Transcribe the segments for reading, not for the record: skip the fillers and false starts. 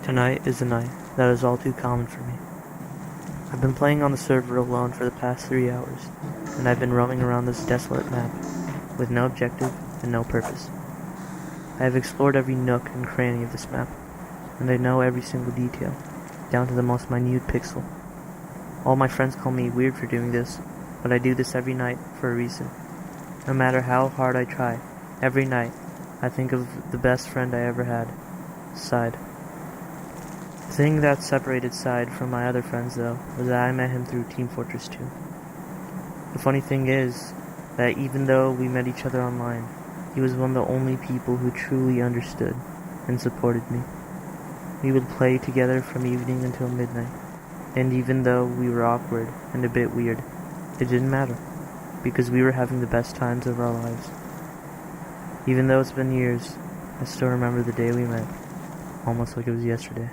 Tonight is a night that is all too common for me. I've been playing on the server alone for the past 3 hours, and I've been roaming around this desolate map, with no objective and no purpose. I have explored every nook and cranny of this map, and I know every single detail, down to the most minute pixel. All my friends call me weird for doing this, but I do this every night for a reason. No matter how hard I try, every night, I think of the best friend I ever had, Side. The thing that separated Side from my other friends, though, was that I met him through Team Fortress 2. The funny thing is that even though we met each other online, he was one of the only people who truly understood and supported me. We would play together from evening until midnight, and even though we were awkward and a bit weird, it didn't matter, because we were having the best times of our lives. Even though it's been years, I still remember the day we met, almost like it was yesterday.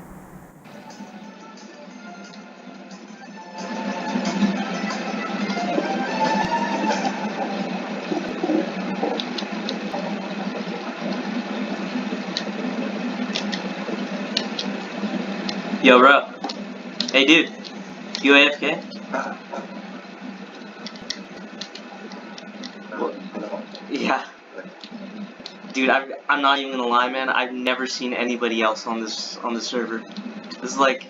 Yo, bro. Hey, dude. You AFK? What? Yeah. Dude, I'm not even gonna lie, man. I've never seen anybody else on the server. This is like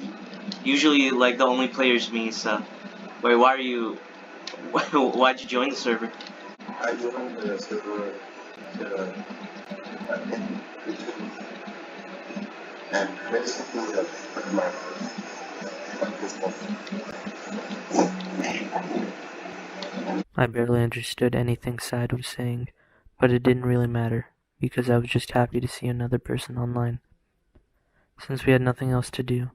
usually like the only player's me. So, wait, why are you? Why'd you join the server? I joined the server and basically my I barely understood anything Side was saying, but it didn't really matter, because I was just happy to see another person online. Since we had nothing else to do,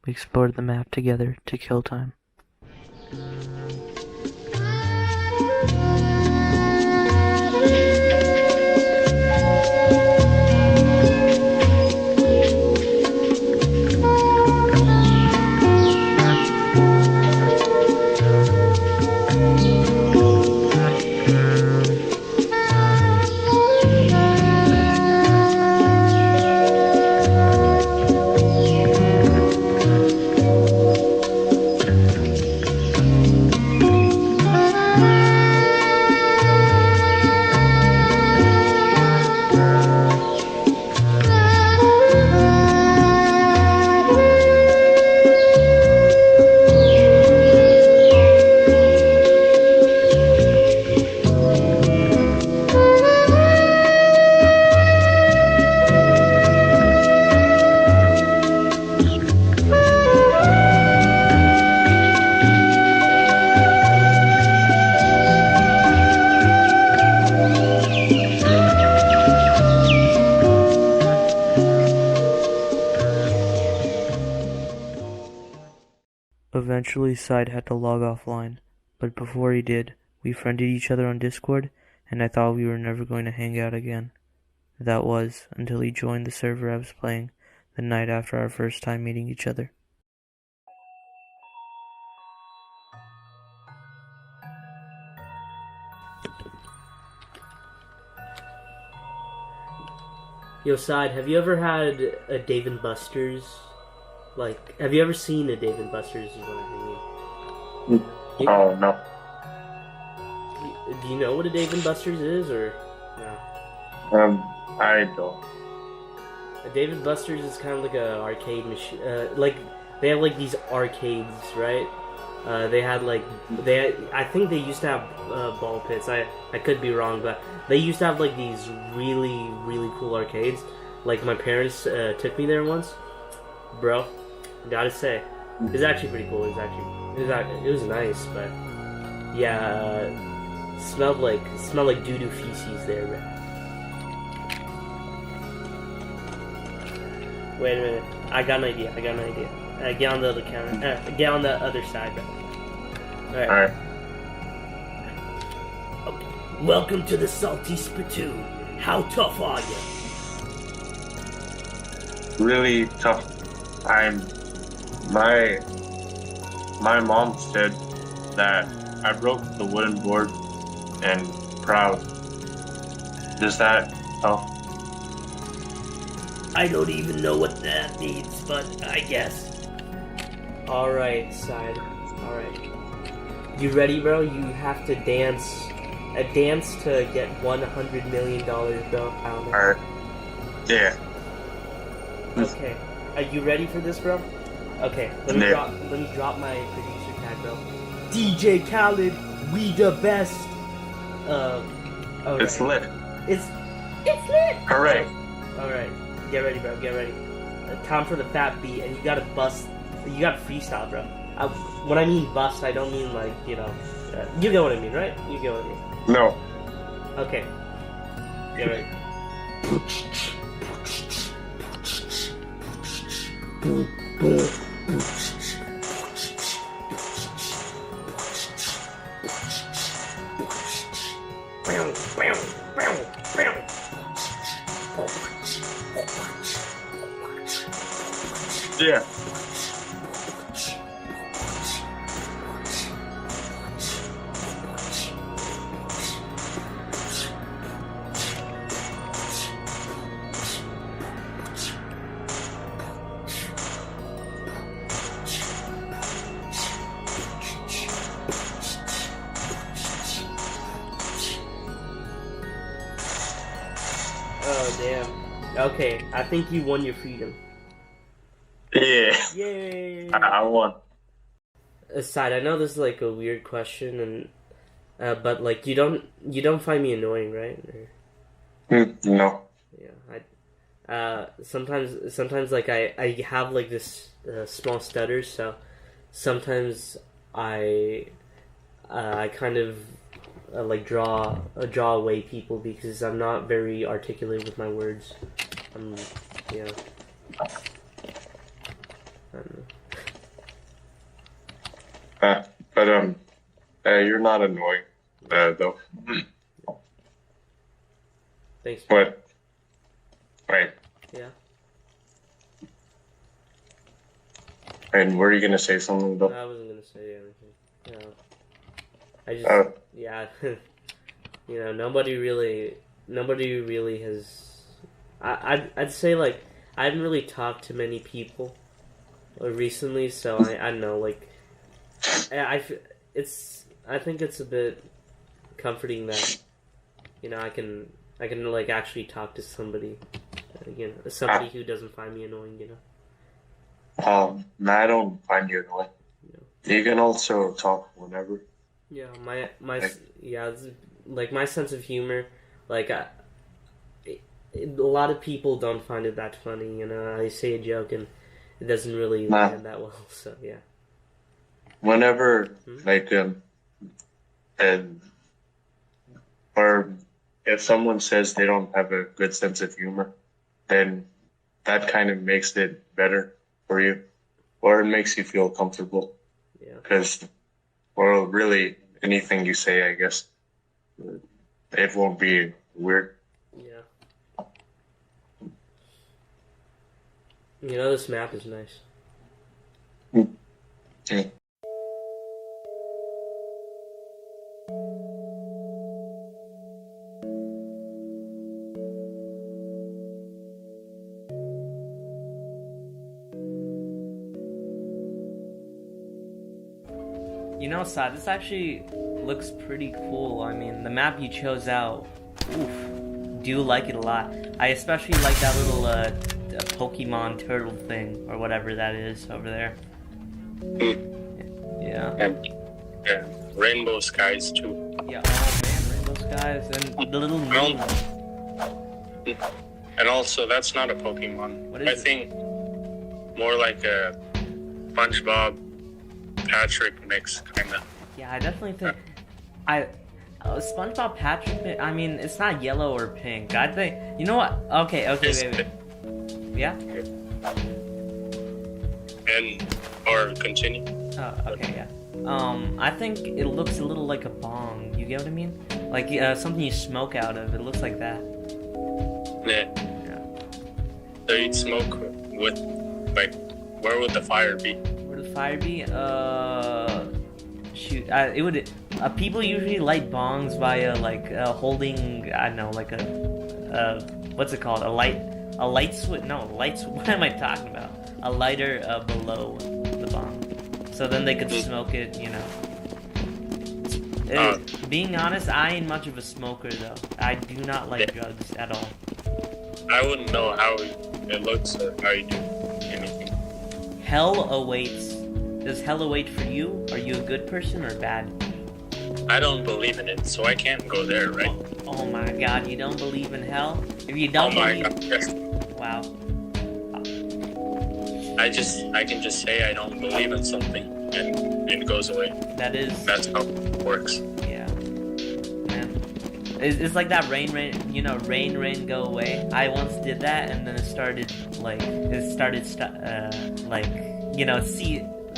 we explored the map together to kill time. Eventually, Side had to log offline, but before he did, we friended each other on Discord, and I thought we were never going to hang out again. That was, until he joined the server I was playing the night after our first time meeting each other. Yo, Side, have you ever had a Dave & Buster's? Like, have you ever seen a Dave & Buster's? Oh, no. Do you know what a Dave & Buster's is, or no? I don't. A Dave & Buster's is kind of like a arcade machine. Like, they have, like, these arcades, right? They had, like, I think they used to have ball pits. I could be wrong, but they used to have, like, these really, really cool arcades. Like, my parents took me there once. Bro, gotta say, it was actually pretty cool. It was nice, but yeah, smelled like doo-doo feces there, bro. Wait a minute, I got an idea. Get on the other counter. Get on the other side, bro. Alright. Okay. Welcome to the Salty Spittoon. How tough are you? Really tough. My mom said that I broke the wooden board and proud. Does that help? I don't even know what that means, but I guess. Alright, side. Alright. You ready, bro? You have to dance. A dance to get $100 million, bro. Alright. Yeah. Okay. Are you ready for this, bro? Okay. Let me drop my producer tag, bro. DJ Khaled, we the best. Okay. It's lit. It's lit. Hooray. Alright. Get ready, bro. Get ready. Time for the fat beat, and you gotta bust. You gotta freestyle, bro. When I mean bust, I don't mean like, you know. You get what I mean, right? You get what I mean. No. Okay. Get ready. Yeah. Oh, damn. Okay, I think you won your freedom. Yeah. Yay! I won. Aside, I know this is like a weird question, and but like you don't find me annoying, right? No. Yeah, sometimes like I have like this small stutter, so sometimes I kind of like draw away people because I'm not very articulate with my words. Yeah. I don't know. But you're not annoying, though. Thanks. What? Right. Yeah. And were you gonna say something though? I wasn't gonna say anything. No. I just yeah. You know, nobody really has. I'd say like I haven't really talked to many people recently, so I don't know, like I think it's a bit comforting that, you know, I can like actually talk to somebody, you know, somebody who doesn't find me annoying, you know. I don't find you annoying. No. You can also talk whenever. Yeah, like my sense of humor, like a lot of people don't find it that funny, you know. I say a joke and it doesn't really land that well, so yeah. Whenever, like, or if someone says they don't have a good sense of humor, then that kind of makes it better for you, or it makes you feel comfortable. Yeah. Because, well, really, anything you say, I guess, it won't be weird. Yeah. You know, this map is nice. Okay. You know, Sad, this actually looks pretty cool. I mean, the map you chose out, do like it a lot. I especially like that little Pokemon turtle thing, or whatever that is over there. Yeah. And rainbow skies too. Yeah, oh man, rainbow skies, and the little moon. And also, that's not a Pokemon. What is it? I think more like a SpongeBob Patrick mix, kinda. Yeah, I definitely think SpongeBob Patrick. I mean, it's not yellow or pink. I think, you know what? Okay, wait. Yeah. And or continue. Oh, okay, yeah. I think it looks a little like a bong. You get what I mean? Like something you smoke out of. It looks like that. Yeah. So you'd smoke with, like, where would the fire be? Where would the fire be? Shoot. It would. People usually light bongs via like holding. I don't know, like a what's it called? A light a light switch. No, lights. What am I talking about? A lighter below the bomb, so then they could smoke it. You know. Being honest, I ain't much of a smoker though. I do not like drugs at all. I wouldn't know how it looks or how you do anything. Hell awaits. Does hell await for you? Are you a good person or bad? I don't believe in it, so I can't go there, right? Oh my god, you don't believe in hell? If you don't believe... God, yes. Wow. I can just say I don't believe in something, and it goes away. That's how it works. Yeah. Man. It's like that rain, you know, rain, go away. I once did that, and then it started, you know,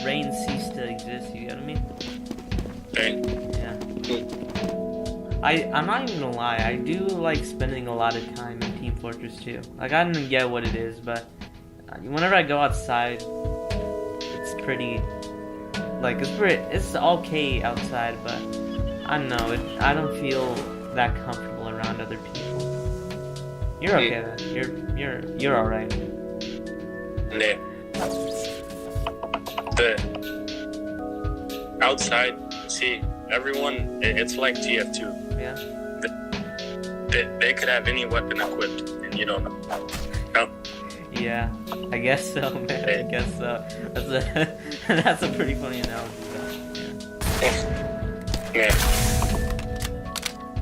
rain ceased to exist, you get what I mean? Okay. Yeah. I'm not even gonna lie, I do like spending a lot of time in Team Fortress 2. Like, I don't even get what it is, but whenever I go outside, it's pretty, like, it's okay outside, but I don't know, I don't feel that comfortable around other people. You're okay then. You're alright. Yeah. The outside, see, everyone, it's like TF2. Yeah. They could have any weapon equipped, and you don't know. No? Yeah, I guess so, man. I guess so. That's a pretty funny analogy, though. Yeah.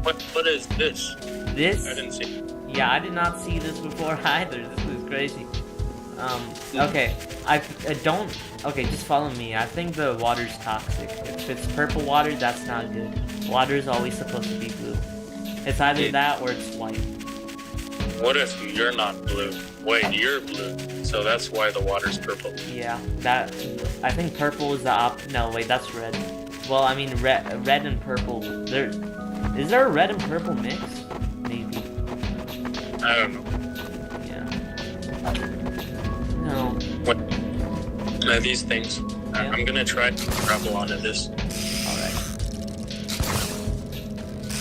What is this? This? I didn't see. Yeah, I did not see this before either. This is crazy. Okay, I don't. Okay, just follow me. I think the water's toxic. If it's purple water, that's not good. Water is always supposed to be blue. It's either that or it's white. What if you're not blue? Wait, you're blue, so that's why the water's purple. Yeah, I think purple is the no, wait, that's red. Well, I mean, red and purple. Is there a red and purple mix? Maybe. I don't know. Yeah. No. What? These things. Yeah. I'm gonna try to grapple onto this. Alright.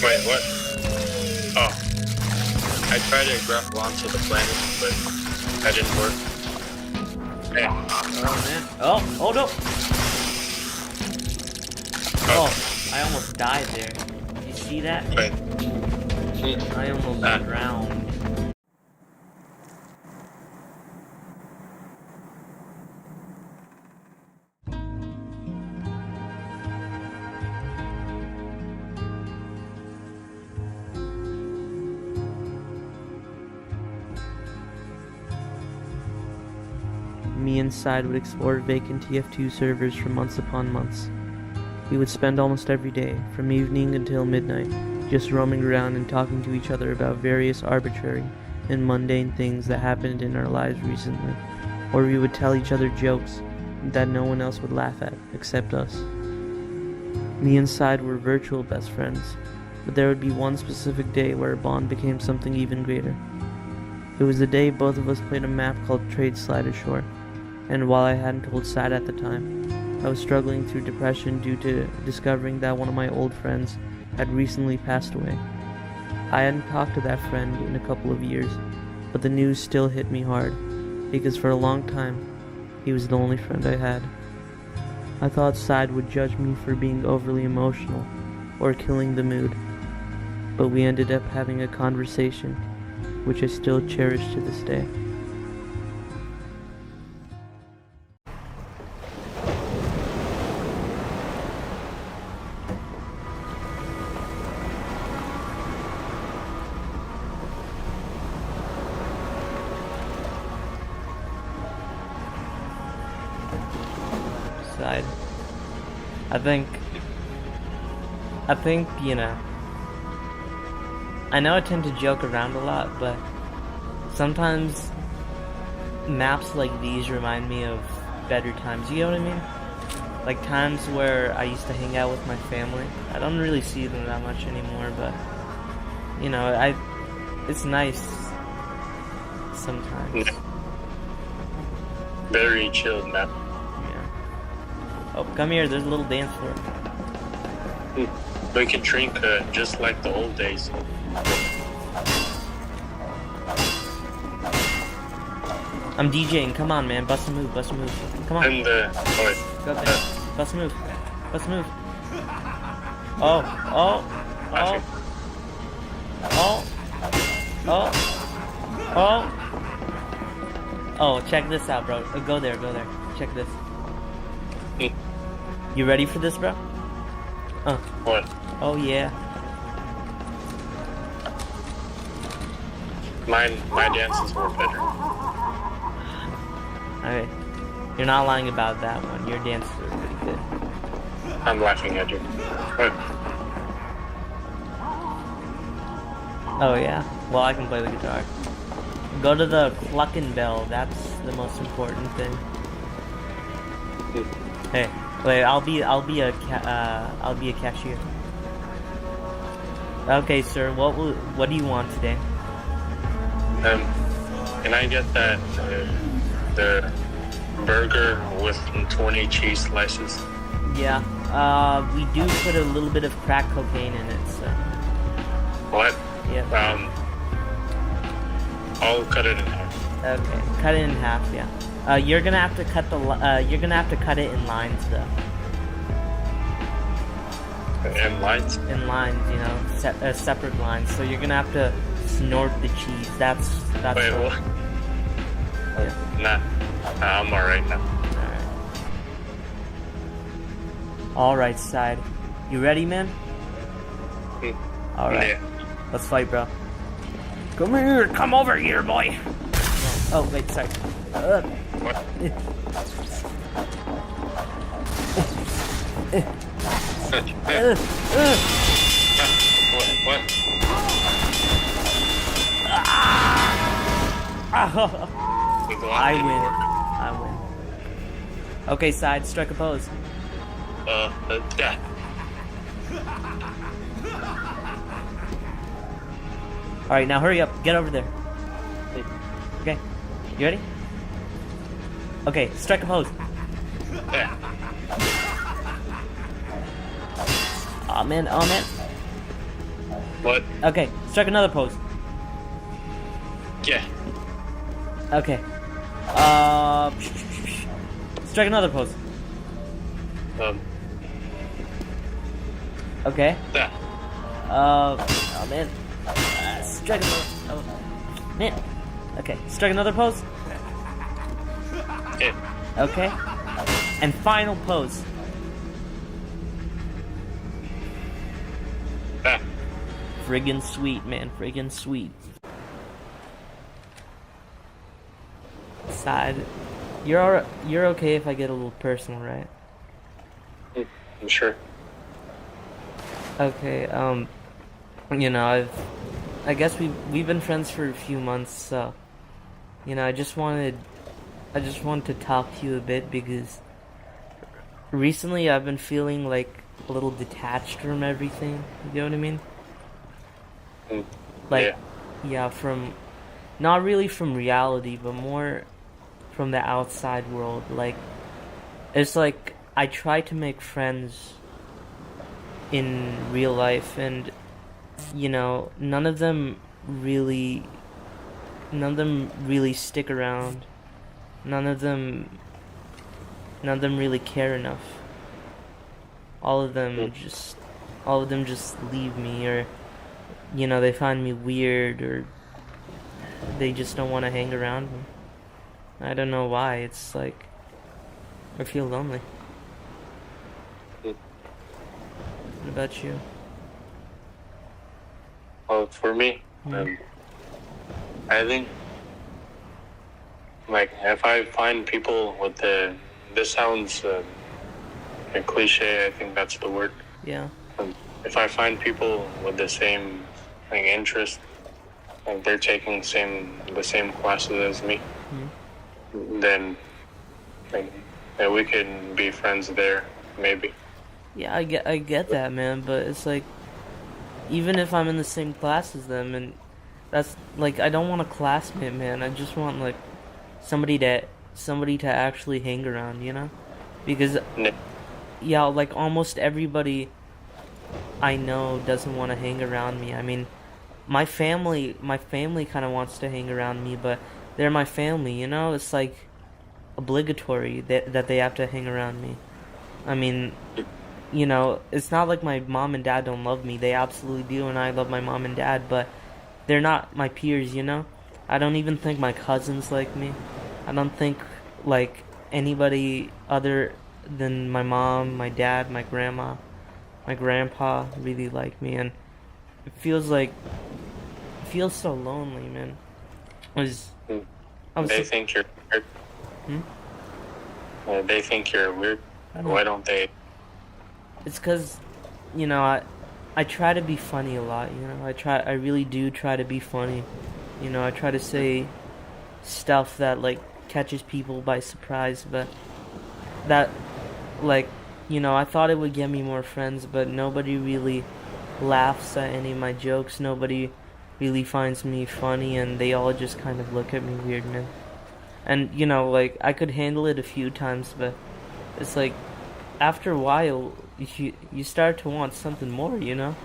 Wait, what? Oh. I tried to grapple onto the planet, but that didn't work. Yeah. Oh, man. Oh no! Oh, I almost died there. You see that? Wait. I almost drowned. Me and Side would explore vacant TF2 servers for months upon months. We would spend almost every day, from evening until midnight, just roaming around and talking to each other about various arbitrary and mundane things that happened in our lives recently, or we would tell each other jokes that no one else would laugh at, except us. Me and Side were virtual best friends, but there would be one specific day where a bond became something even greater. It was the day both of us played a map called Trade Slide Ashore, and while I hadn't told Side at the time, I was struggling through depression due to discovering that one of my old friends had recently passed away. I hadn't talked to that friend in a couple of years, but the news still hit me hard, because for a long time, he was the only friend I had. I thought Side would judge me for being overly emotional, or killing the mood, but we ended up having a conversation, which I still cherish to this day. Side. I think, you know, I know I tend to joke around a lot, but sometimes maps like these remind me of better times, you know what I mean? Like times where I used to hang out with my family. I don't really see them that much anymore, but, you know, it's nice sometimes. Very chilled map. Oh, come here, there's a little dance floor. We can drink just like the old days. I'm DJing. Come on, man. Bust a move. Bust a move. Come on. And Go there. Bust a move. Bust a move. Oh. Oh. Oh. Oh. Oh. Oh. Oh, check this out, bro. Go there. Go there. Check this. You ready for this, bro? What? Oh, yeah. My dances were better. Alright. You're not lying about that one. Your dances are pretty good. I'm laughing at you. What? Oh, yeah? Well, I can play the guitar. Go to the clucking bell. That's the most important thing. Hey, wait. I'll be a cashier. Okay, sir. What do you want today? Can I get that the burger with 20 cheese slices? Yeah. We do put a little bit of crack cocaine in it, so. What? Yeah. I'll cut it in half. Okay, cut it in half. Yeah. You're gonna have to cut you're gonna have to cut it in lines, though. In lines? In lines, you know, separate lines. So you're gonna have to snort the cheese. That's. Wait, what? Yeah. Nah, I'm alright now. Alright, side. You ready, man? Alright. Yeah. Let's fight, bro. Come here! Come over here, boy! Oh, wait, sorry. What? What? I win. Okay, side, strike a pose. Yeah. Alright, now hurry up. Get over there. Okay. You ready? Okay, strike a pose. Yeah. Oh man. What? Okay, strike another pose. Yeah. Okay. Strike another pose. Okay. Yeah. Oh man. Strike another. Oh man. Okay. Strike another pose. Yeah. Okay. And final pose. Yeah. Friggin' sweet, man. Friggin' sweet. Side. You're okay if I get a little personal, right? I'm sure. Okay. You know, I guess we've been friends for a few months, so you know, I just wanted to talk to you a bit because recently I've been feeling like a little detached from everything. You know what I mean? Like, yeah, from not really from reality, but more from the outside world. Like, it's like I try to make friends in real life, and you know, none of them really stick around. None of them really care enough. All of them just leave me, or you know, they find me weird, or they just don't want to hang around me. I don't know why. It's like I feel lonely. What about you? Well, for me, I think, like, if I find people with this sounds a cliche, I think that's the word. Yeah. If I find people with the same, like, interest, like they're taking the same classes as me, then, like, we can be friends there, maybe. Yeah, I get that, man, but it's like, even if I'm in the same class as them, and that's like, I don't want a classmate, man. I just want like somebody to actually hang around, you know? Because yeah, like almost everybody I know doesn't want to hang around me. I mean, my family kind of wants to hang around me, but they're my family, you know? It's like obligatory that they have to hang around me. I mean, you know, it's not like my mom and dad don't love me. They absolutely do, and I love my mom and dad, but they're not my peers, you know? I don't even think my cousins like me. I don't think, like, anybody other than my mom, my dad, my grandma, my grandpa really like me, and it feels so lonely, man. They think you're weird. They think you're weird. Why don't they? It's because, you know, I try to be funny a lot, you know. I really do try to be funny. You know, I try to say stuff that, like, catches people by surprise, but that, like, you know, I thought it would get me more friends, but nobody really laughs at any of my jokes. Nobody really finds me funny, and they all just kind of look at me weird, man. And, you know, like, I could handle it a few times, but it's like, after a while, you start to want something more, you know?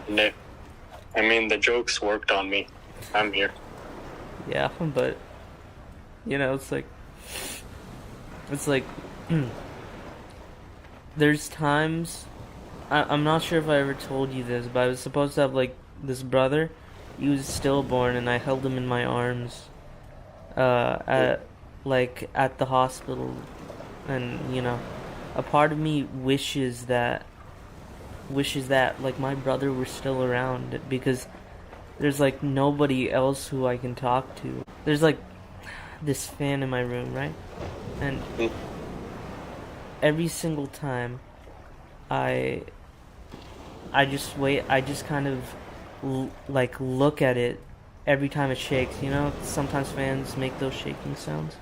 No. I mean, the jokes worked on me. I'm here. Yeah, but, you know, it's like, there's times, I'm not sure if I ever told you this, but I was supposed to have, like, this brother. He was stillborn, and I held him in my arms, at the hospital, and, you know, a part of me wishes that, like, my brother were still around, because there's, like, nobody else who I can talk to. There's, like, this fan in my room, right? And every single time I just kind of like look at it every time it shakes, you know? Sometimes fans make those shaking sounds.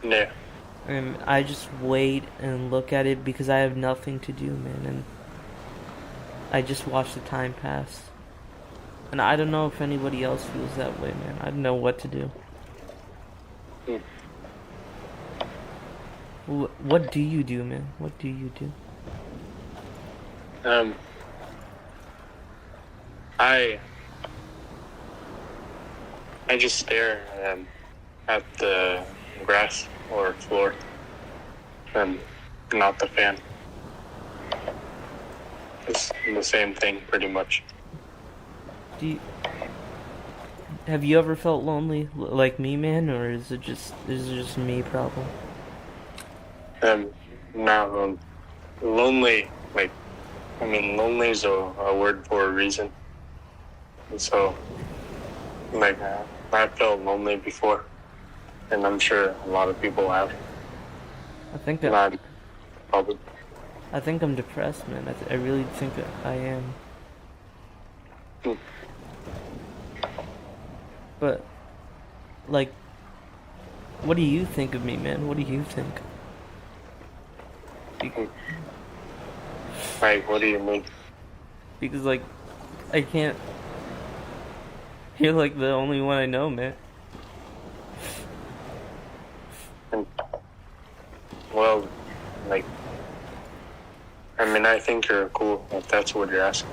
Yeah. And I just wait and look at it because I have nothing to do, man, and I just watch the time pass. And I don't know if anybody else feels that way, man. I don't know what to do. What do you do, man? What do you do? I just stare at the grass or floor and not the fan. It's the same thing, pretty much. Have you ever felt lonely like me, man, or is it just me problem? No, lonely, like, I mean, lonely is a word for a reason. And so, like, I felt lonely before, and I'm sure a lot of people have. I think I'm depressed, man. I really think that I am. But, like, what do you think of me, man? What do you think? Like, what do you mean? Because, like, I can't... You're, like, the only one I know, man. Well, like, I mean, I think you're cool, if that's what you're asking.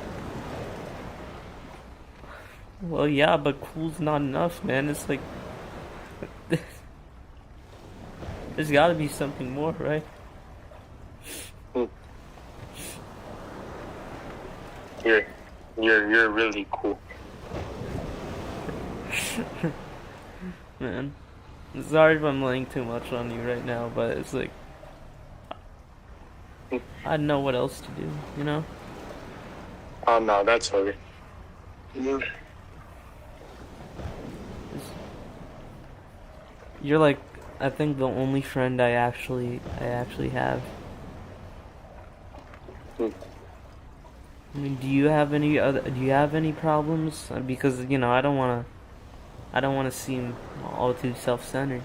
Well, yeah, but cool's not enough, man. It's like... There's gotta be something more, right? You're really cool. Man, sorry if I'm laying too much on you right now, but it's like... I don't know what else to do, you know? Oh, no, that's okay. You're like, I think the only friend I actually have. I mean, do you have any problems? Because, you know, I don't wanna seem all too self-centered.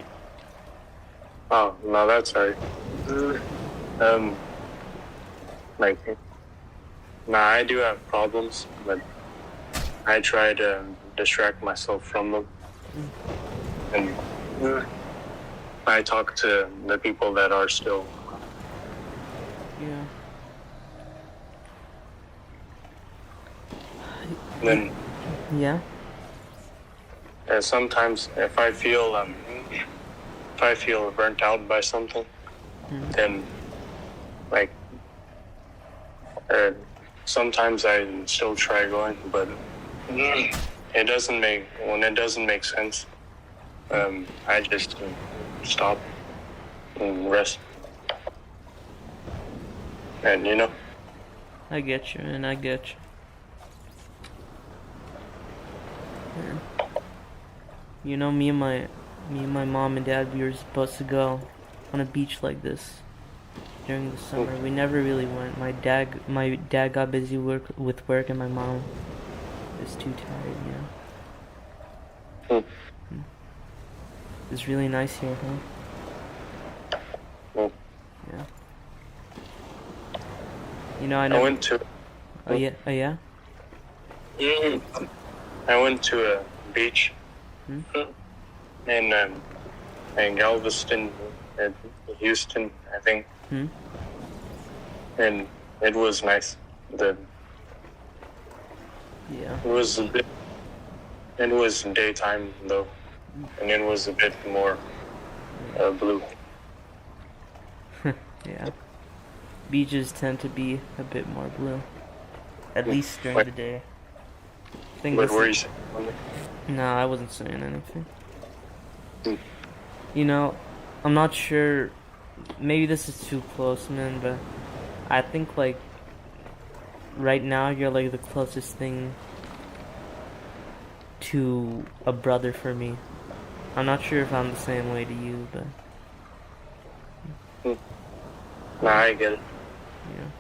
Oh, no, that's alright. Like, nah, I do have problems, but I try to distract myself from them. And I talk to the people that are still. Yeah. Then, Yeah. sometimes if I feel burnt out by something, then like sometimes I still try going, but it doesn't make sense. I just stop and rest. And I get you, and I get you. You know, me and my mom and dad, we were supposed to go on a beach like this during the summer. We never really went. My dad got busy with work, and my mom was too tired, It's really nice here, huh? Yeah. You know, I went to. Oh yeah. I went to a beach in Galveston, Houston, I think. And it was nice. It was daytime though, and it was a bit more blue. Yeah. Beaches tend to be a bit more blue, at least during the day. What were you saying? No, I wasn't saying anything. You know, I'm not sure, maybe this is too close, man, but I think, like, right now you're, like, the closest thing to a brother for me. I'm not sure if I'm the same way to you, but... Nah, I get it. Yeah.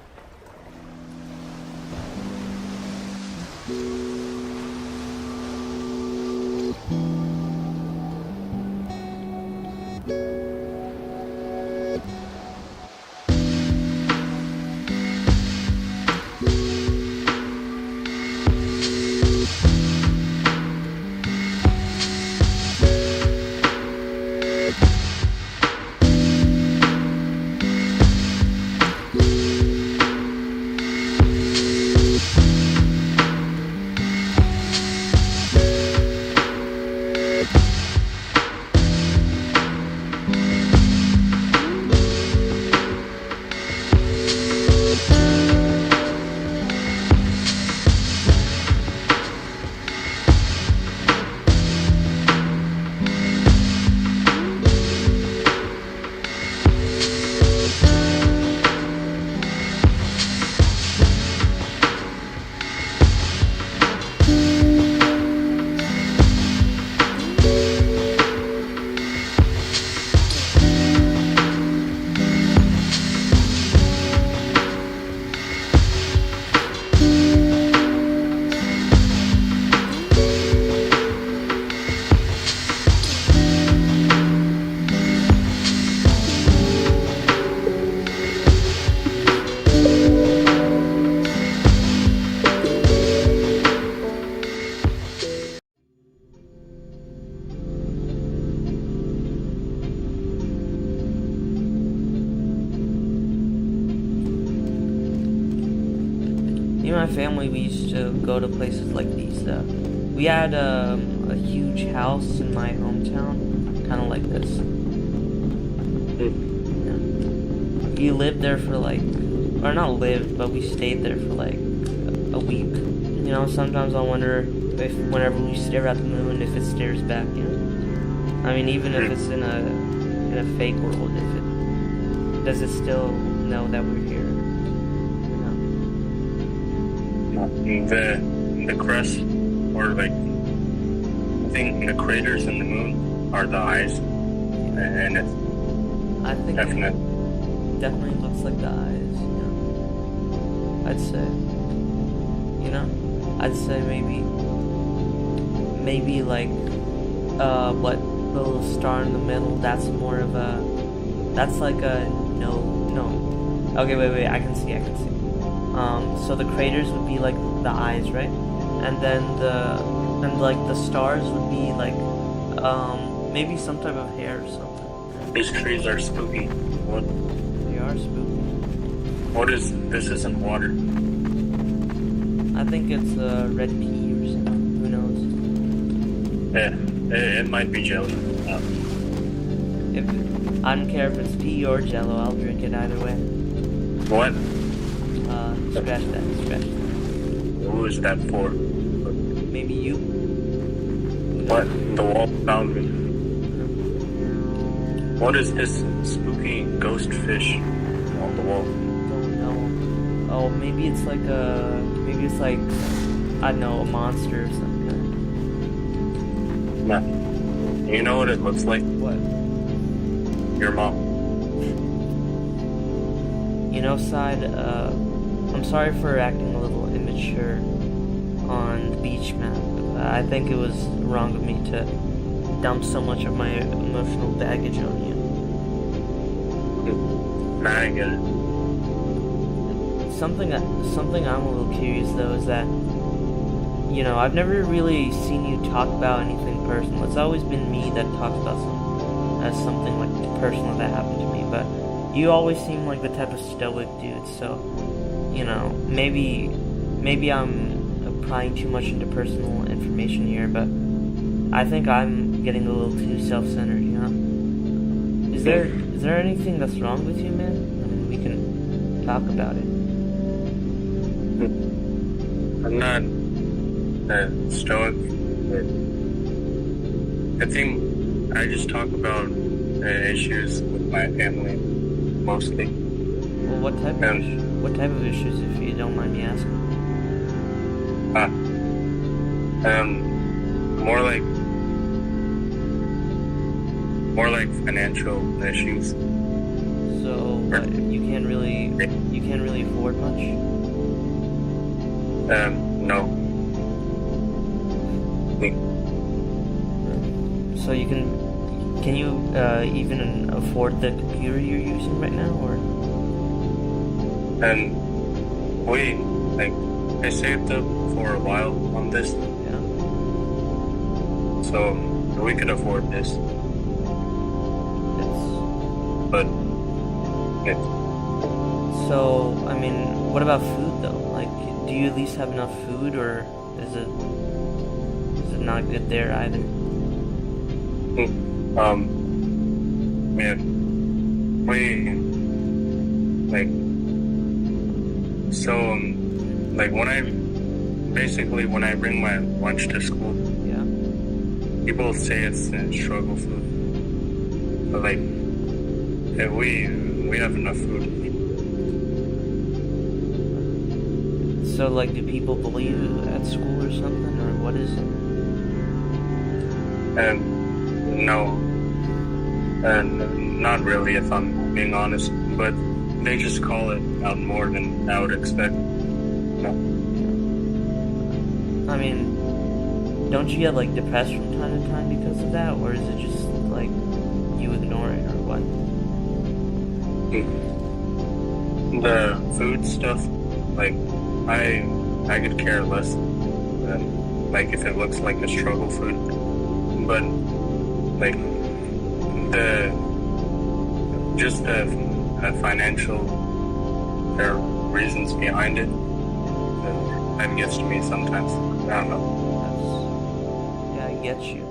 Me and my family, we used to go to places like these. We had a huge house in my hometown, kind of like this. Yeah. We lived there for like, or not lived, but we stayed there for like a week. You know, sometimes I wonder if whenever we stare at the moon, if it stares back, you know? I mean, even if it's in a fake world, does it still know that we're here? The crest, or like, I think the craters in the moon are the eyes, and it's I think definitely. it definitely looks like the eyes, yeah. I'd say, you know, I'd say maybe like, what, the little star in the middle, that's more of a, that's like a, no, okay, wait, I can see. So the craters would be like the eyes, right? And then the stars would be like, maybe some type of hair or something. These trees are spooky. What? They are spooky. What is this? Isn't water? I think it's red pea or something. Who knows? Yeah. It might be jelly. If I don't care if it's pea or jello, I'll drink it either way. What? Scratch that. Who is that for? Maybe you? What? The wall found me. What is this spooky ghost fish on the wall? Don't know. Oh, maybe it's like I don't know, a monster or something. Nah. You know what it looks like? What? Your mom. You know, Side, I'm sorry for acting a little immature on the beach map. I think it was wrong of me to dump so much of my emotional baggage on you. Nah, I get it. Something I'm a little curious though is that, you know, I've never really seen you talk about anything personal. It's always been me that talks about something like personal that happened to me, but you always seem like the type of stoic dude, so, you know, maybe I'm prying too much into personal information here, but I think I'm getting a little too self-centered, you know? Is there anything that's wrong with you, man? I mean, we can talk about it. I'm not stoic. I think I just talk about issues with my family mostly. Well, what type of issues, if you don't mind me asking? More like financial issues. So what, you can't really afford much? No. So can you even afford the computer you're using right now, or? I saved up for a while on this. Yeah. So we could afford this. But yeah. So, I mean, what about food though? Like, do you at least have enough food, or is it not good there either? Yeah. When I bring my lunch to school, yeah, people say it's struggle food, but we have enough food. So, like, do people bully you at school or something, or what is it? No, not really, if I'm being honest, but they just call it out more than I would expect. No. I mean, don't you get, like, depressed from time to time because of that, or is it just, like, you ignore it, or what? The food stuff, I could care less than, if it looks like a struggle food, but, the financial reasons behind it, that gets to me sometimes. I don't know. Yeah, I get you.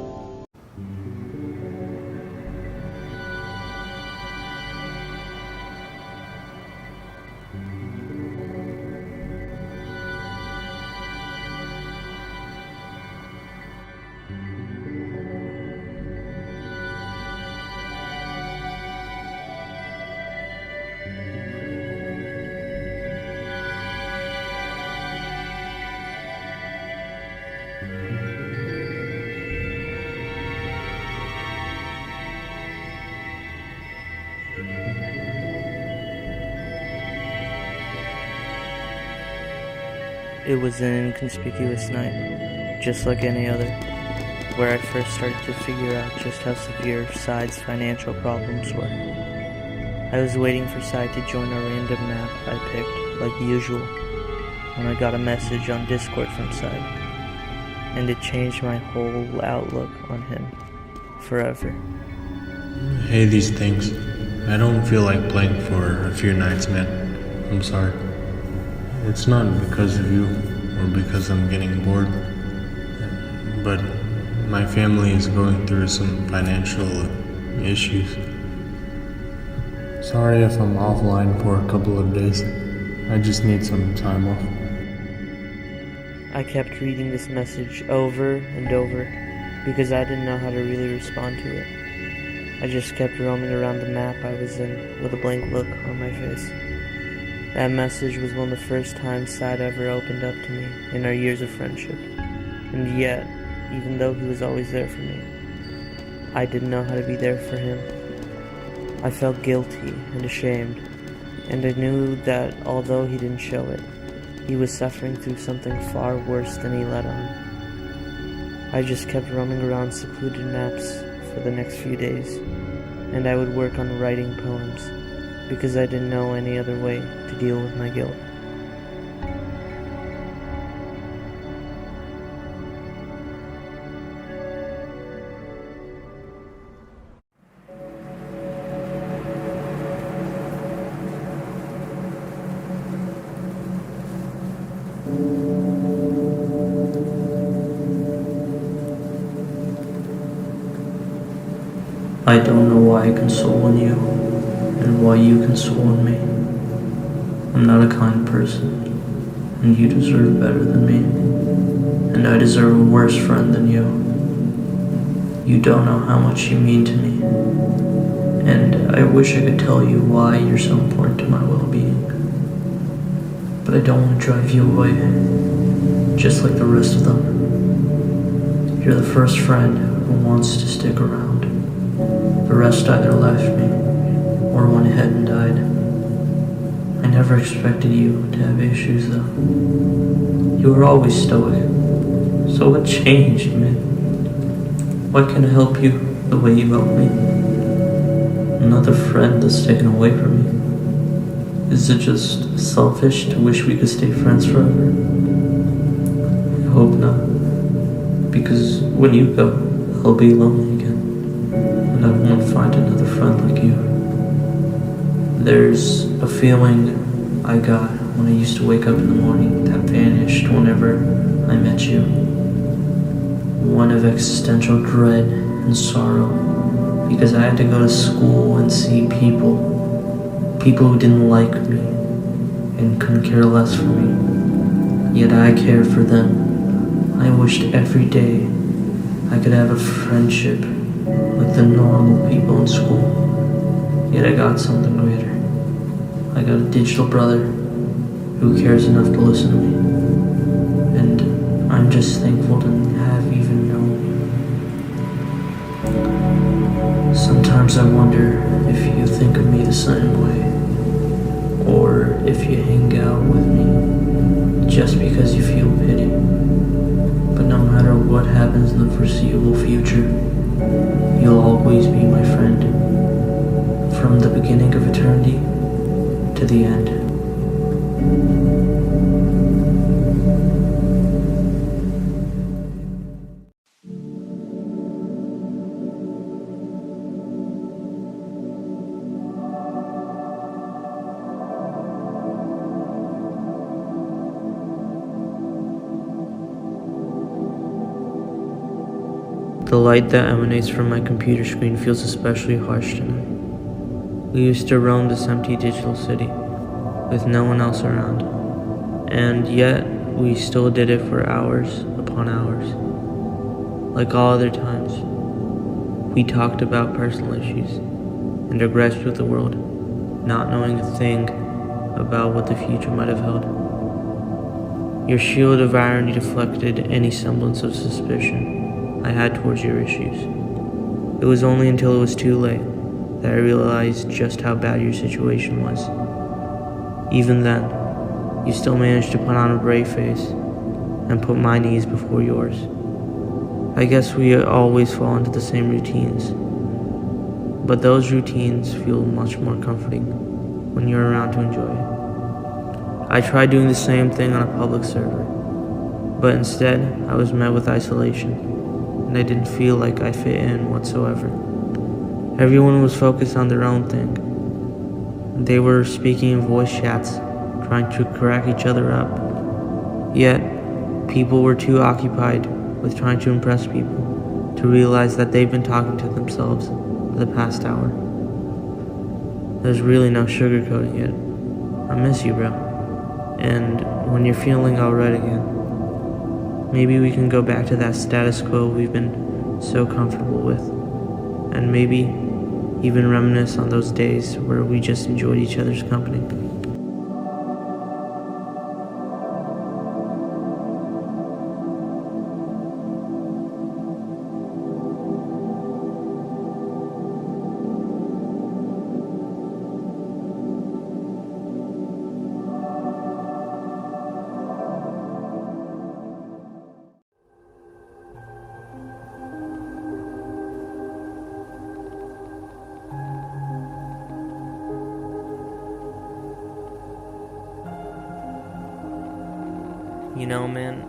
It was an inconspicuous night, just like any other, where I first started to figure out just how severe Side's financial problems were. I was waiting for Side to join a random map I picked, like usual, when I got a message on Discord from Side, and it changed my whole outlook on him forever. Hey, these things. I don't feel like playing for a few nights, man. I'm sorry. It's not because of you, or because I'm getting bored, but my family is going through some financial issues. Sorry if I'm offline for a couple of days. I just need some time off. I kept reading this message over and over because I didn't know how to really respond to it. I just kept roaming around the map I was in with a blank look on my face. That message was one of the first times Sad ever opened up to me in our years of friendship. And yet, even though he was always there for me, I didn't know how to be there for him. I felt guilty and ashamed, and I knew that although he didn't show it, he was suffering through something far worse than he let on. I just kept roaming around secluded maps for the next few days, and I would work on writing poems because I didn't know any other way to deal with my guilt. I don't know why I console in you, and why you console in me. I'm not a kind person, and you deserve better than me, and I deserve a worse friend than you. You don't know how much you mean to me, and I wish I could tell you why you're so important to my well-being. But I don't want to drive you away, just like the rest of them. You're the first friend who wants to stick around. The rest either left me, or went ahead and died. I never expected you to have issues though. You were always stoic. So what changed, man? Why can't I help you the way you helped me? Another friend that's taken away from me. Is it just selfish to wish we could stay friends forever? I hope not. Because when you go, I'll be lonely again. And I won't find another friend like you. There's a feeling I got when I used to wake up in the morning that vanished whenever I met you. One of existential dread and sorrow, because I had to go to school and see people who didn't like me and couldn't care less for me. Yet I cared for them. I wished every day I could have a friendship like the normal people in school. Yet I got something greater. I got a digital brother who cares enough to listen to me. And I'm just thankful to have even known you. Sometimes I wonder if you think of me the same way, or if you hang out with me just because you feel pity. But no matter what happens in the foreseeable future, you'll always be my friend, from the beginning of eternity to the end. The light that emanates from my computer screen feels especially harsh tonight. We used to roam this empty digital city, with no one else around, and yet we still did it for hours upon hours. Like all other times, we talked about personal issues and regrets with the world, not knowing a thing about what the future might have held. Your shield of irony deflected any semblance of suspicion I had towards your issues. It was only until it was too late that I realized just how bad your situation was. Even then, you still managed to put on a brave face and put my needs before yours. I guess we always fall into the same routines, but those routines feel much more comforting when you're around to enjoy it. I tried doing the same thing on a public server, but instead I was met with isolation, and I didn't feel like I fit in whatsoever. Everyone was focused on their own thing. They were speaking in voice chats, trying to crack each other up. Yet, people were too occupied with trying to impress people to realize that they've been talking to themselves for the past hour. There's really no sugarcoating it. I miss you, bro. And when you're feeling alright again, maybe we can go back to that status quo we've been so comfortable with. And maybe even reminisce on those days where we just enjoyed each other's company. You know, man,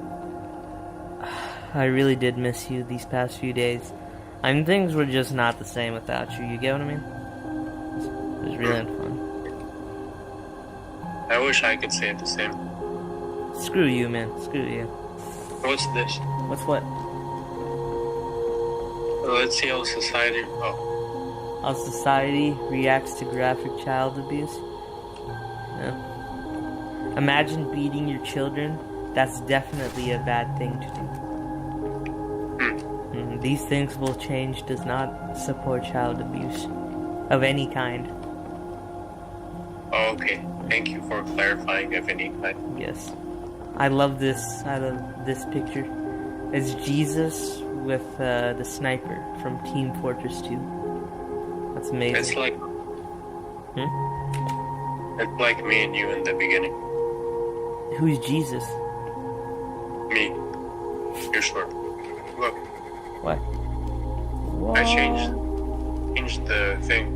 I really did miss you these past few days. I mean, things were just not the same without you, you get what I mean? It was really fun. I wish I could say the same. Screw you, man. Screw you. What's this? What's what? Let's see how society... How society reacts to graphic child abuse? Yeah. Imagine beating your children. That's definitely a bad thing to do. These things will change does not support child abuse of any kind. Oh, okay. Thank you for clarifying of any kind. Yes. I love this picture. It's Jesus with the sniper from Team Fortress 2. That's amazing. It's like... It's like me and you in the beginning. Who's Jesus? Me. You're short. Look. What? I changed the thing.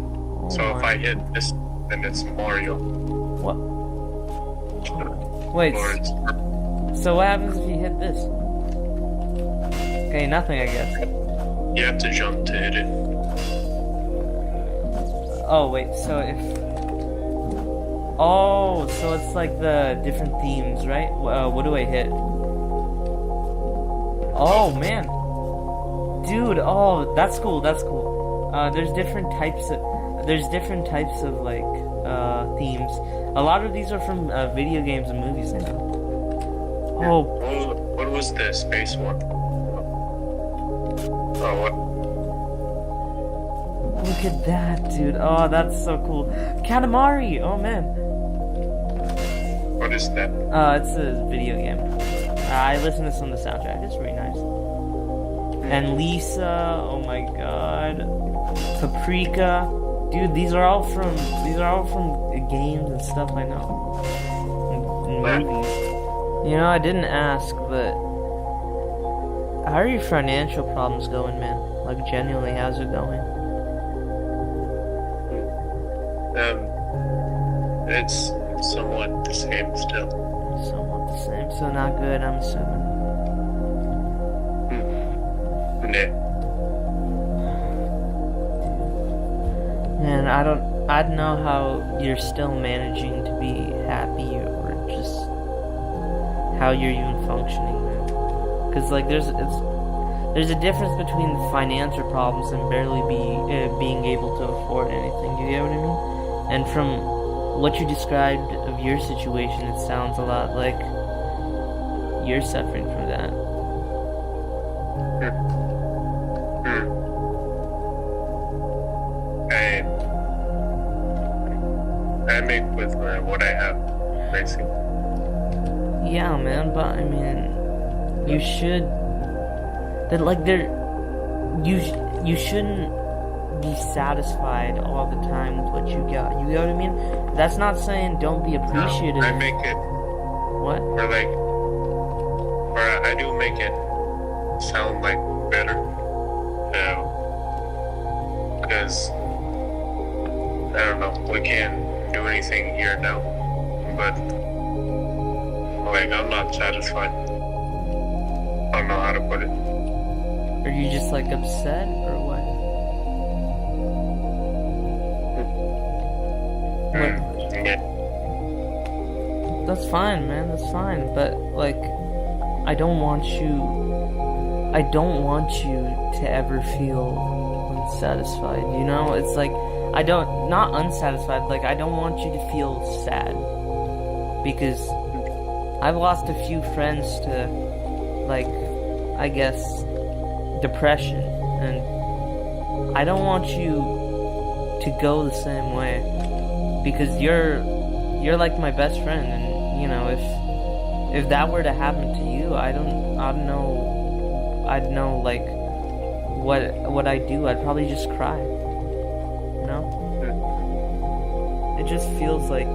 So if I hit this, then it's Mario. What? Wait. So what happens if you hit this? Okay, nothing, I guess. You have to jump to hit it. Oh wait, so if... Oh, so it's like the different themes, right? What do I hit? Oh man, dude! Oh, that's cool. That's cool. There's different types of like themes. A lot of these are from video games and movies now. Oh, what was the space one? Oh, what? Look at that, dude! Oh, that's so cool. Katamari! Oh man. What is that? It's a video game. I listened to some of the soundtrack. It's really nice. And Lisa, oh my god. Paprika. Dude, these are all from games and stuff I know. And movies. You know, I didn't ask, but how are your financial problems going, man? Like genuinely, how's it going? It's somewhat the same still. Somewhat the same, so not good, I'm assuming. Yeah. Man, I don't know how you're still managing to be happy or just how you're even functioning, man. Because like there's a difference between financial problems and barely being able to afford anything. Do you get what I mean? And from what you described of your situation, it sounds a lot like you're suffering from that. I make with what I have, basically. Yeah, man, but I mean, you should. That like you shouldn't be satisfied all the time with what you got. You know what I mean? That's not saying don't be appreciative. No, I make it. What? Or I do make it sound like better. Because I don't know, we can't do anything here now. But like I'm not satisfied. I don't know how to put it. Are you just like upset or what? Yeah. That's fine, man. That's fine. But like, I don't want you I don't want you to ever feel unsatisfied, you know? It's like, not unsatisfied, like, I don't want you to feel sad. Because I've lost a few friends to, like, I guess, depression. And I don't want you to go the same way. Because you're like my best friend, and, you know, if that were to happen to you, I'd know, like, what I'd do. I'd probably just cry, you know? It just feels like,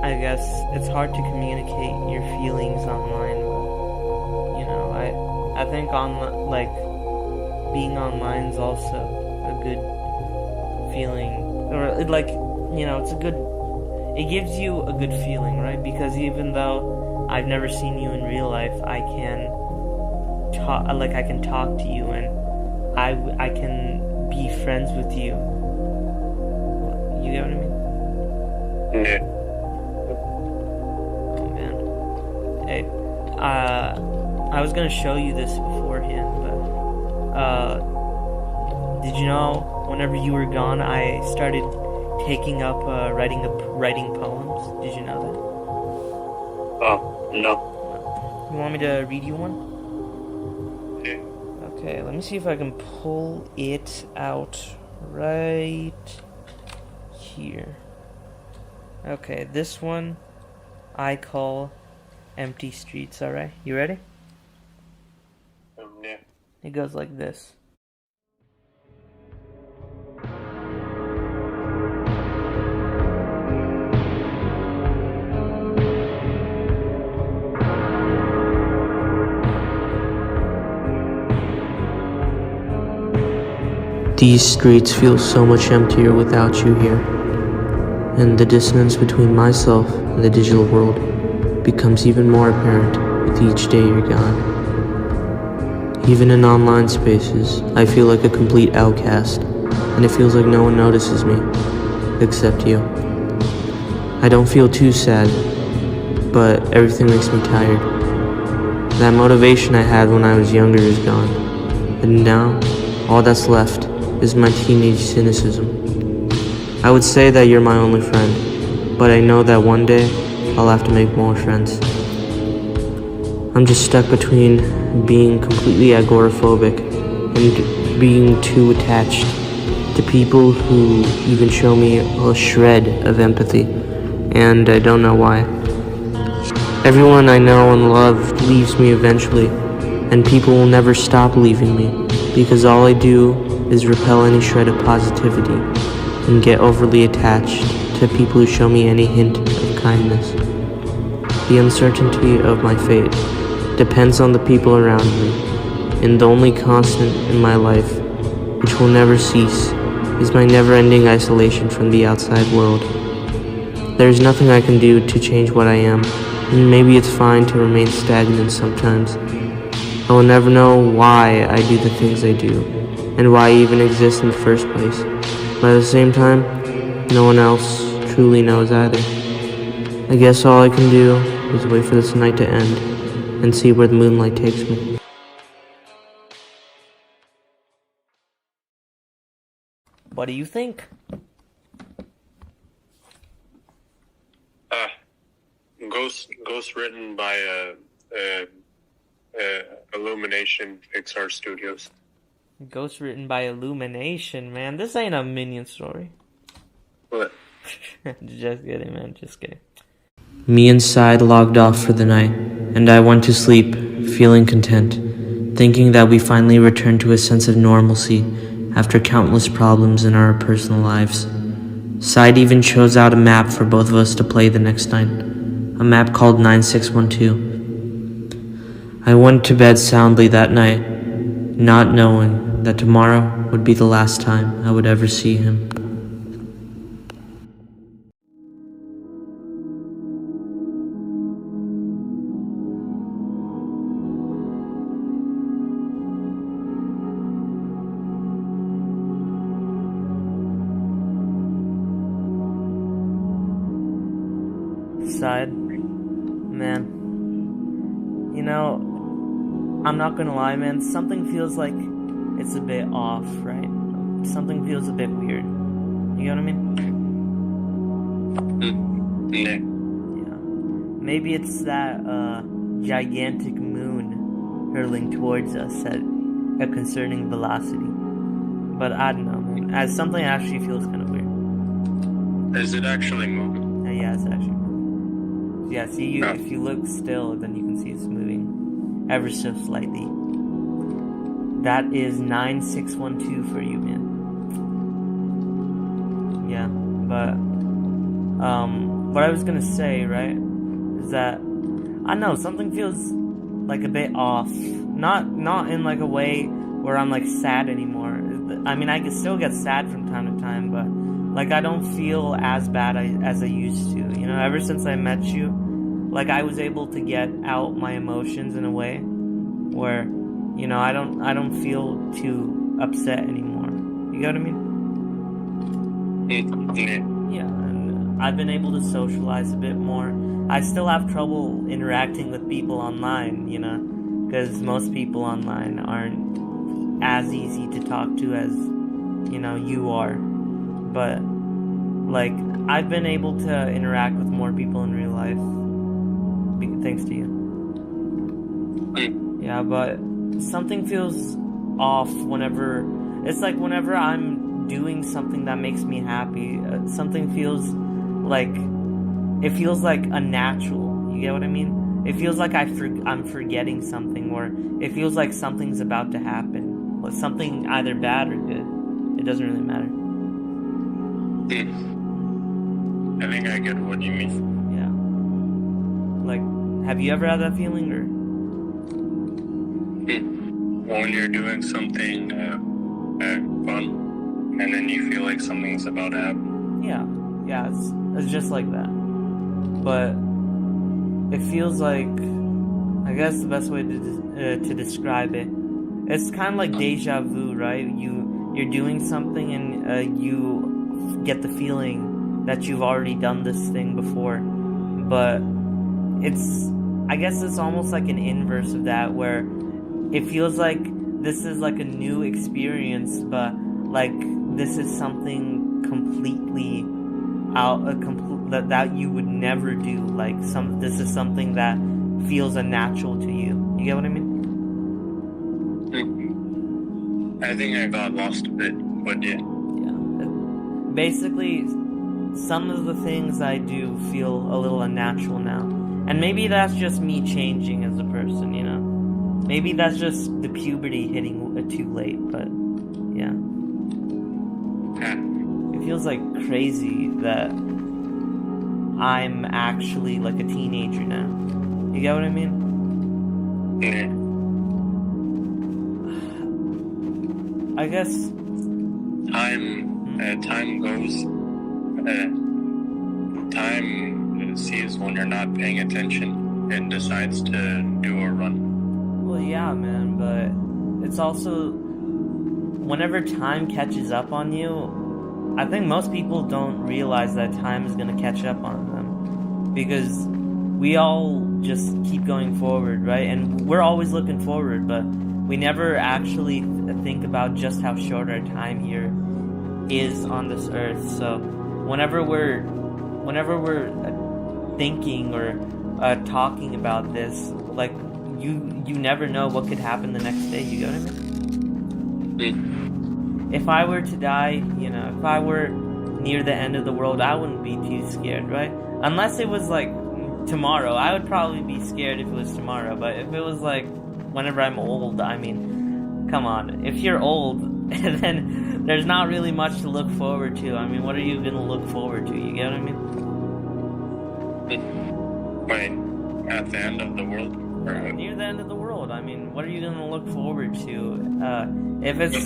I guess, it's hard to communicate your feelings online, but, you know, I think being online is also a good feeling, or, like, you know, it gives you a good feeling, right? Because even though I've never seen you in real life, I can talk to you, and I can be friends with you. You get what I mean? Yeah. Oh man. Hey, I was gonna show you this beforehand, but did you know whenever you were gone, I started taking up writing poems? Did you know that? Oh, no. You want me to read you one? Yeah. Okay, let me see if I can pull it out right here. Okay, this one I call Empty Streets, alright? You ready? Yeah. It goes like this. These streets feel so much emptier without you here, and the dissonance between myself and the digital world becomes even more apparent with each day you're gone. Even in online spaces, I feel like a complete outcast, and it feels like no one notices me, except you. I don't feel too sad, but everything makes me tired. That motivation I had when I was younger is gone, and now, all that's left is my teenage cynicism. I would say that you're my only friend, but I know that one day I'll have to make more friends. I'm just stuck between being completely agoraphobic and being too attached to people who even show me a shred of empathy, and I don't know why. Everyone I know and love leaves me eventually, and people will never stop leaving me, because all I do is repel any shred of positivity and get overly attached to people who show me any hint of kindness. The uncertainty of my fate depends on the people around me, and the only constant in my life, which will never cease, is my never-ending isolation from the outside world. There is nothing I can do to change what I am, and maybe it's fine to remain stagnant sometimes. I will never know why I do the things I do, and why I even exist in the first place. But at the same time, no one else truly knows either. I guess all I can do is wait for this night to end, and see where the moonlight takes me. What do you think? Ghost written by Illumination Pixar Studios. Ghost written by Illumination, man. This ain't a Minion story. What? Just kidding, man. Just kidding. Me inside logged off for the night, and I went to sleep, feeling content, thinking that we finally returned to a sense of normalcy after countless problems in our personal lives. Side even chose out a map for both of us to play the next night, a map called 9612. I went to bed soundly that night, not knowing that tomorrow would be the last time I would ever see him. Side, man, you know, I'm not gonna lie, man, something feels like it's a bit off, right? Something feels a bit weird. You know what I mean? Yeah. Yeah. Maybe it's that gigantic moon hurling towards us at a concerning velocity. But I don't know, man. As something actually feels kind of weird. Is it actually moving? Yeah, it's actually moving. Yeah, see, if you look still, then you can see it's moving ever so slightly. That is 9612 for you, man. Yeah, but what I was gonna say, right, is that I know something feels like a bit off. Not in like a way where I'm like sad anymore. I mean, I can still get sad from time to time, but like I don't feel as bad as I used to. You know, ever since I met you, like I was able to get out my emotions in a way where, you know, I don't feel too upset anymore. You get what I mean? Yeah, and I've been able to socialize a bit more. I still have trouble interacting with people online, you know, because most people online aren't as easy to talk to as, you know, you are. But, like, I've been able to interact with more people in real life, thanks to you. Yeah, but something feels off whenever, it's like whenever I'm doing something that makes me happy, something feels like, it feels like unnatural, you get what I mean? It feels like I'm forgetting something, or it feels like something's about to happen. Something either bad or good. It doesn't really matter. I think I get what you mean. Yeah. Like, have you ever had that feeling, or? When you're doing something fun, and then you feel like something's about to happen. Yeah, it's just like that. But it feels like, I guess the best way to describe it, it's kind of like deja vu, right? You're doing something and you get the feeling that you've already done this thing before, but I guess it's almost like an inverse of that, where it feels like this is like a new experience, but like this is something completely that you would never do. Like this is something that feels unnatural to you. You get what I mean? I think I got lost a bit, but yeah. Yeah. Basically, some of the things I do feel a little unnatural now. And maybe that's just me changing as a person, you know? Maybe that's just the puberty hitting too late, but yeah. It feels like crazy that I'm actually like a teenager now. You get what I mean? Yeah. I guess time goes. Time sees when you're not paying attention and decides to do a run. Well, yeah, man, but it's also whenever time catches up on you, I think most people don't realize that time is gonna catch up on them, because we all just keep going forward, right? And we're always looking forward, but we never actually think about just how short our time here is on this earth. So whenever we're thinking or talking about this, like you never know what could happen the next day. You get what I mean? If I were to die, you know, if I were near the end of the world, I wouldn't be too scared, right? Unless it was like tomorrow. I would probably be scared if it was tomorrow, but if it was like whenever I'm old, I mean, come on. If you're old, then there's not really much to look forward to. I mean, what are you going to look forward to? You get what I mean? Right. At the end of the world? Near the end of the world. I mean, what are you going to look forward to? If it's...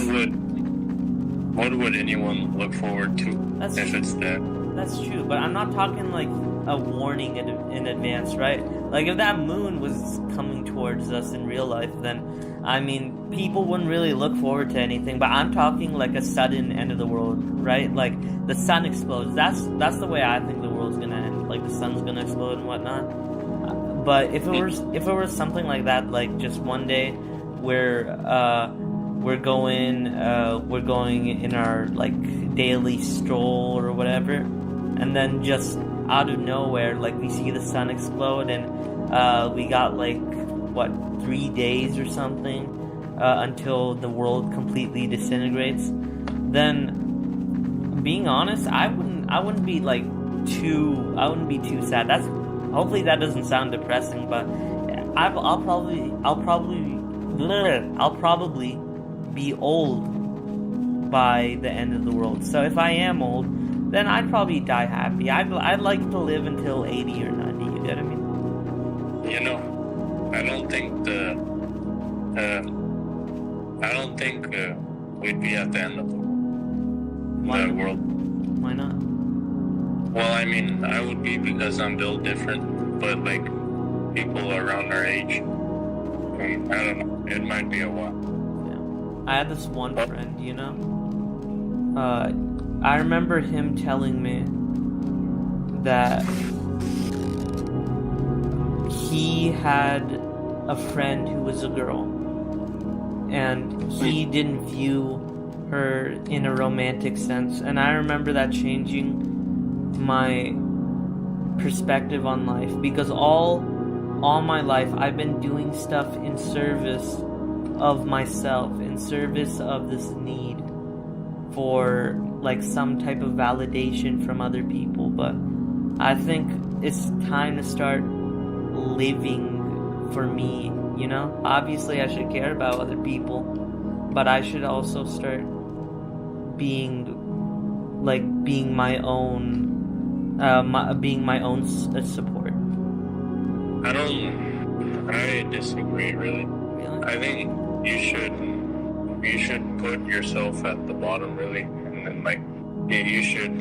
What would anyone look forward to if it's that? That's true, but I'm not talking like a warning in advance, right? Like if that moon was coming towards us in real life, then I mean people wouldn't really look forward to anything. But I'm talking like a sudden end of the world, right? Like the sun explodes. That's the way I think the world's gonna end. Like the sun's gonna explode and whatnot. But if it was something like that, like just one day where we're going in our like daily stroll or whatever, and then just out of nowhere, like we see the sun explode, and we got like 3 days or something until the world completely disintegrates, then being honest, I wouldn't be too sad. Hopefully that doesn't sound depressing, but I'll probably be old by the end of the world. So if I am old, then I'd probably die happy. I'd like to live until 80 or 90. You get what I mean? You know, I don't think we'd be at the end of the world. Why not? Well, I mean, I would be because I'm built different, but like people around our age, I don't know, it might be a while. Yeah. I had this one friend, you know? I remember him telling me that he had a friend who was a girl, and he didn't view her in a romantic sense, and I remember that changing my perspective on life, because all my life I've been doing stuff in service of myself, in service of this need for like some type of validation from other people. But I think it's time to start living for me, you know? Obviously I should care about other people, but I should also start being my own support. I disagree, really. Really? I think you should put yourself at the bottom, really, and then like you should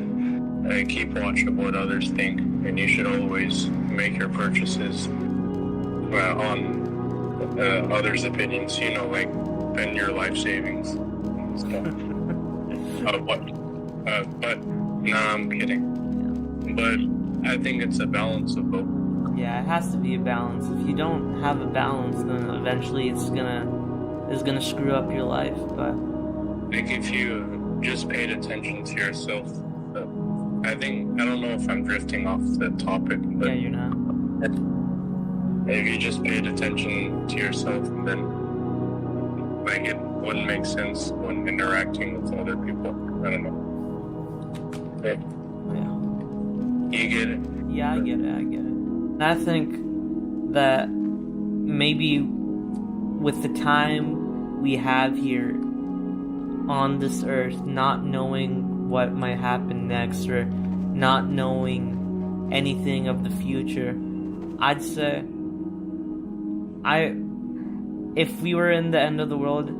keep watch of what others think, and you should always make your purchases on others' opinions. You know, like spend your life savings and stuff. But no, I'm kidding. But I think it's a balance of both. Yeah, it has to be a balance. If you don't have a balance, then eventually it's gonna screw up your life. But like if you just paid attention to yourself, I don't know if I'm drifting off the topic, but yeah, you're not. if you just paid attention to yourself, then like it wouldn't make sense when interacting with other people. I don't know. Okay. Yeah. You get it? Yeah, I get it. And I think that maybe with the time we have here on this earth, not knowing what might happen next, or not knowing anything of the future, I'd say if we were in the end of the world,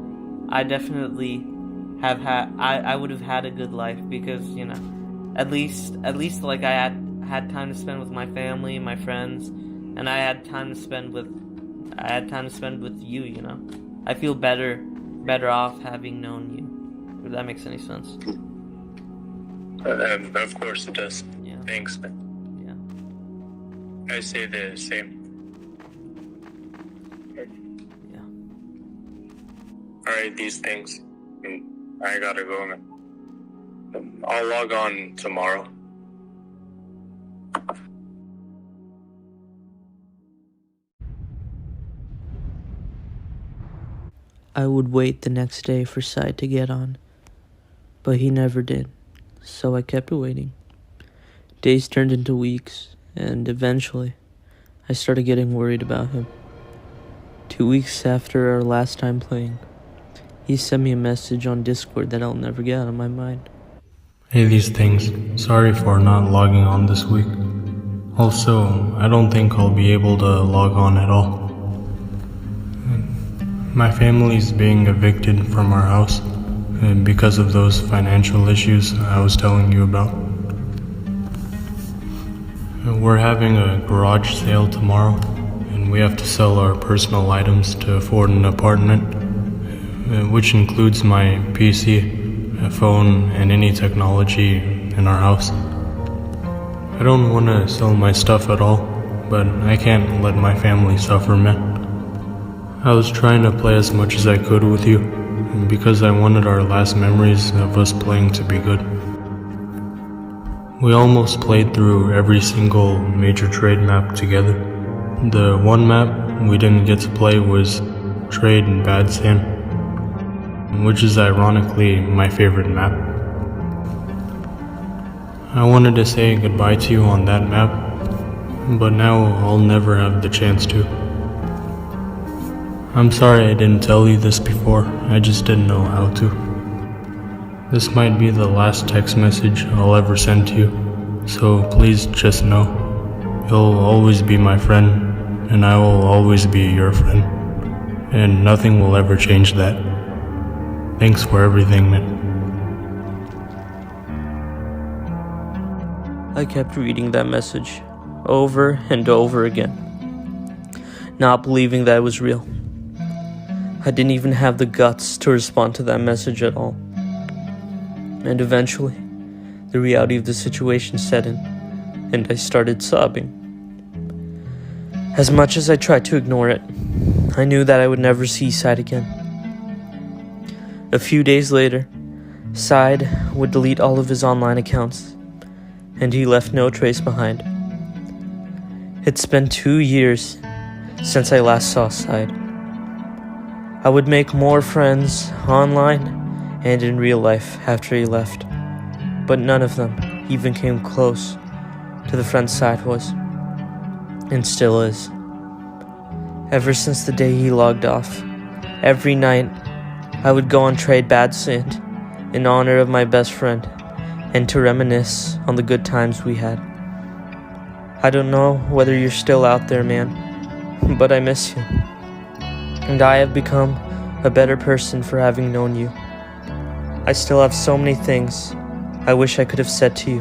I definitely I would have had a good life, because, you know, at least like I had time to spend with my family, my friends, and I had time to spend with you, you know. I feel better off having known you, if that makes any sense. Of course it does. Yeah. Thanks, man. Yeah. I say the same. Yeah. Alright, these things. I gotta go, man. I'll log on tomorrow. I would wait the next day for Sai to get on, but he never did, so I kept waiting. Days turned into weeks, and eventually, I started getting worried about him. 2 weeks after our last time playing, he sent me a message on Discord that I'll never get out of my mind. Hey, these things. Sorry for not logging on this week. Also, I don't think I'll be able to log on at all. My family's being evicted from our house because of those financial issues I was telling you about. We're having a garage sale tomorrow, and we have to sell our personal items to afford an apartment, which includes my PC, a phone, and any technology in our house. I don't want to sell my stuff at all, but I can't let my family suffer, man. I was trying to play as much as I could with you, because I wanted our last memories of us playing to be good. We almost played through every single major trade map together. The one map we didn't get to play was Trade in Bad Sand, which is ironically my favorite map. I wanted to say goodbye to you on that map, but now I'll never have the chance to. I'm sorry I didn't tell you this before, I just didn't know how to. This might be the last text message I'll ever send to you, so please just know, you'll always be my friend, and I will always be your friend, and nothing will ever change that. Thanks for everything, man. I kept reading that message over and over again, not believing that it was real. I didn't even have the guts to respond to that message at all. And eventually, the reality of the situation set in, and I started sobbing. As much as I tried to ignore it, I knew that I would never see Side again. A few days later, Side would delete all of his online accounts, and he left no trace behind. It's been 2 years since I last saw Side. I would make more friends online and in real life after he left, but none of them even came close to the friend Side was, and still is. Ever since the day he logged off, every night I would go on Trade Bad Sand in honor of my best friend and to reminisce on the good times we had. I don't know whether you're still out there, man, but I miss you. And I have become a better person for having known you. I still have so many things I wish I could have said to you.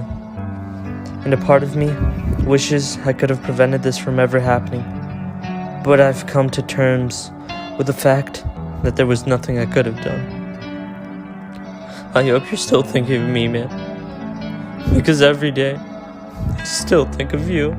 And a part of me wishes I could have prevented this from ever happening. But I've come to terms with the fact that there was nothing I could have done. I hope you're still thinking of me, man. Because every day, I still think of you.